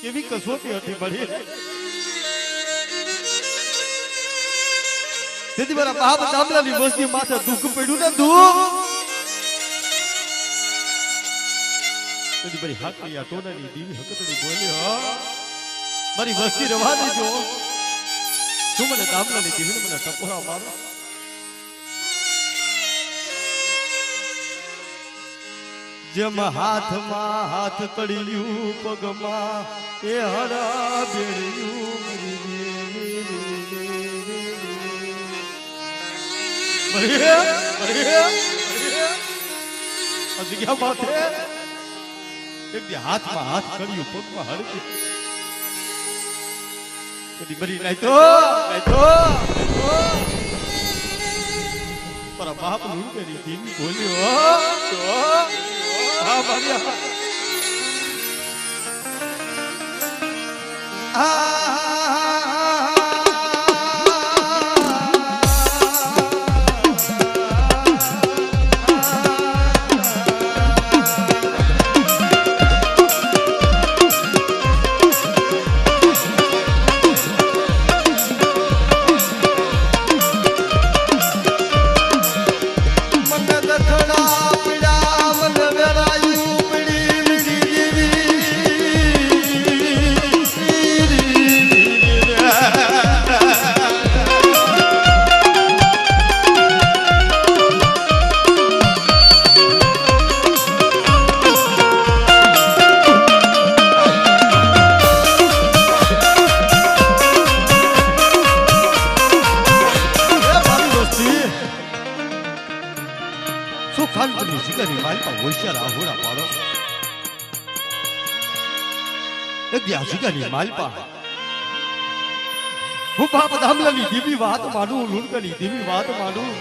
કેવી કસોટી હતી મળી તેથી મારા બાપ દામલાની વસ્તી માથે દુઃખ પડ્યું ને દુઃખ તેથી મારી હાકરી આ ટોનાની દીવી હકતડી બોલ્યો મારી વસ્તી રવા દેજો તું મને દામલાની દીવીને મને ટપોરા મારો જેમ હાથમાં હાથ તળિયું પગમાં એ હરા બેડ્યું જગ્યા માથે એક હાથમાં હાથ તળિયું પગમાં હળતી કદી બરી નાય તો મારા બાપ નું કરી દીવી બોલ્યો તો હા ભાગ્યા માલપા હું બાપ દામલાની દીવી વાત માનું લુણકની દીવી વાત માનું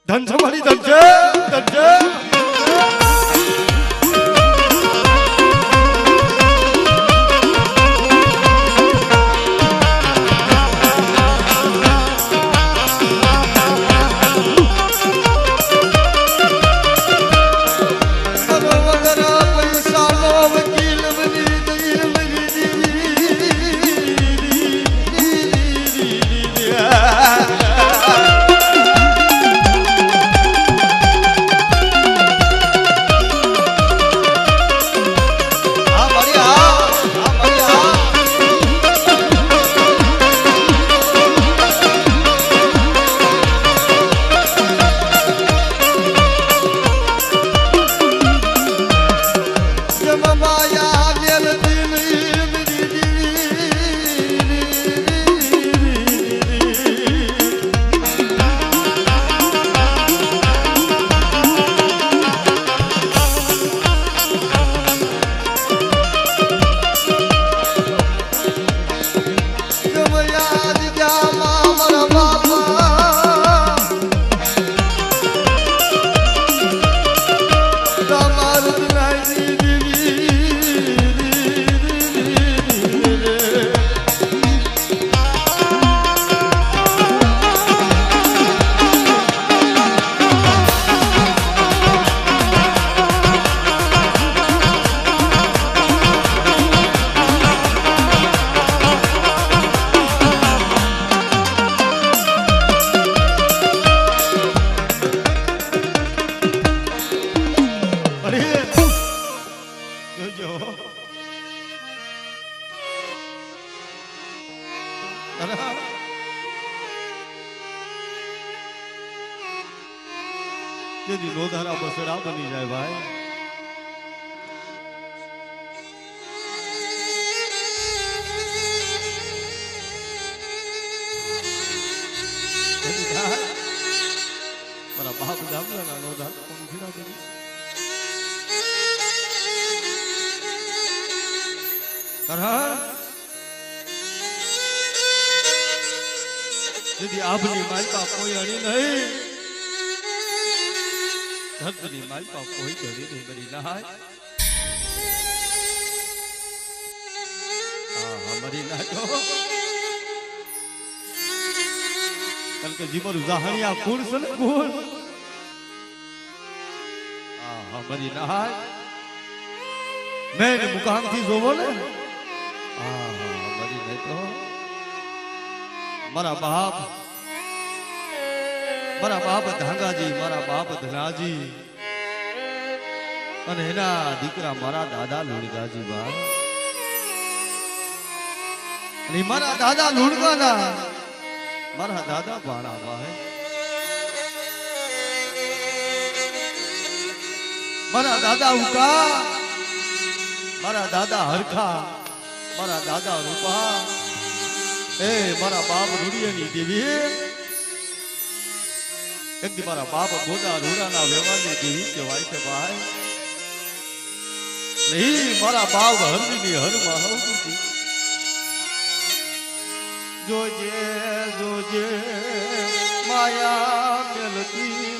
ધન છે મારી ધન છે તેથી લોધારા બસડા બની જાય ભાઈ મારા બાપ દામલા લોધારા પંખીડા બની તેથી આભની માલપા કોઈ અણી નહીં ધરતી માલપા કોઈ ઘડી નહીં બની નહાય હા મરી નાખો કારણ કે જીવન જાહણિયા કુળ છે ને કુળ આ મારી નહાય મેં મુકામ થી જોવો ને મારી નહીં તો મારા બાપ ધાંગાજી મારા બાપ ધનાજી અને એના દીકરા મારા દાદા લુણગાજી બા અને મારા દાદા લુણગાના મારા દાદા બાણા બા મારા દાદા ઉકા મારા દાદા હરખા મારા દાદા રૂપા એ મારા બાપ રૂડિયાની દેવી એક દી મારા બાપ ગોદા રૂડાના વ્યવહારની દેવી કહેવાય છે ભાઈ નહીં મારા બાપ હરમીની હરમાં હવતી જોજે જોજે માયા મેલતી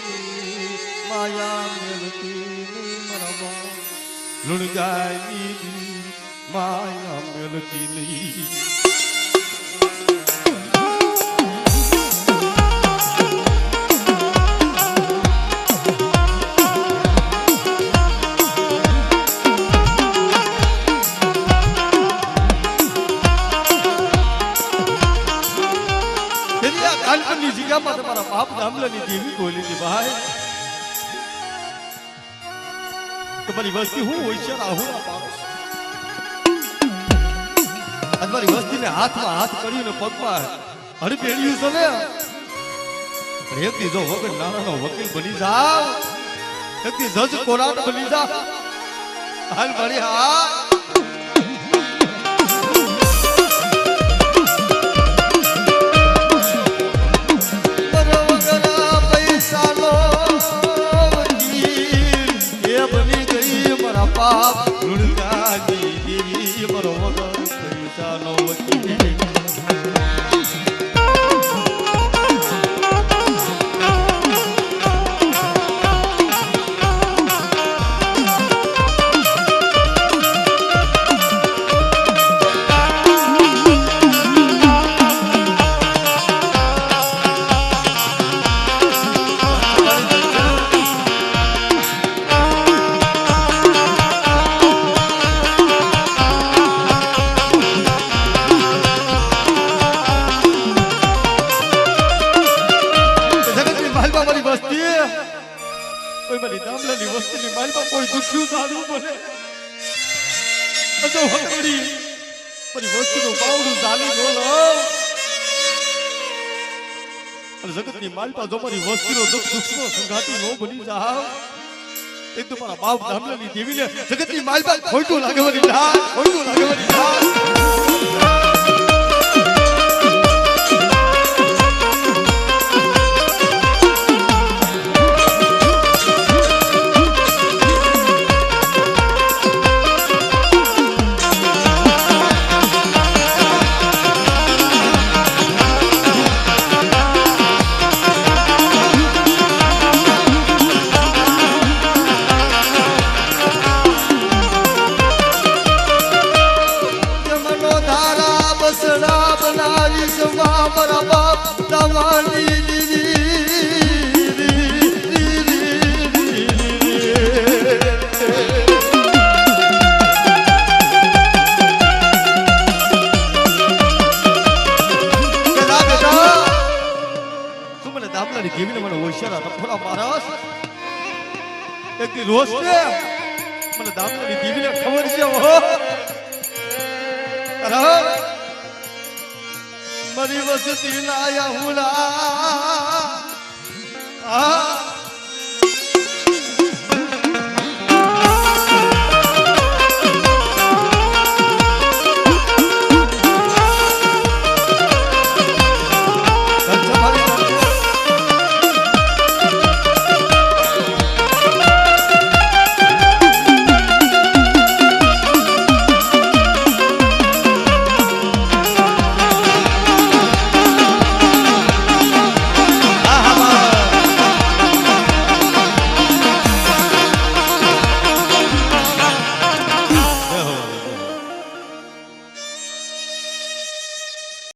મારા લુણગાઈ માયા મેલતી નહીં તમારા બાપ દામલાની દેવી બોલી હતી ભાઈ તમારી વસ્તી હું હોશિયાર આહુડા પાડો તમારી વસ્તીને હાથમાં હાથ કર્યું ને પગમાં હડપેડ્યું છે ને એક દી જો વગર નાણાનો વકીલ બની જાવ એક દી જજ કોર્ટ બની જાવ હાલ ભણી હાલ બાપ લુણગાજી દેવી મરો વગર પૈસાનો વકીલ કોઈ દુખ્યું સારું બને અજો હકડી મારી વસ્તુનું બાવડું ચાલી બોલો અને જગતની માલપા જો મારી વસ્તુનો દુઃખનો સંઘાતી નો બની જાવ એક તો મારા બાપ ધામલાની દેવીને જગતની માલપા ખોટું લાગે મારી લાલ ખોટું લાગે મારી લાલ મારા બાપ તમારી દામલાની દેવીને મને હોશિયાર હતા થોડા મારા એક દી રોજ છે મને દામલાની દેવીને ખબર છે મારી વસતી લાયા હુલા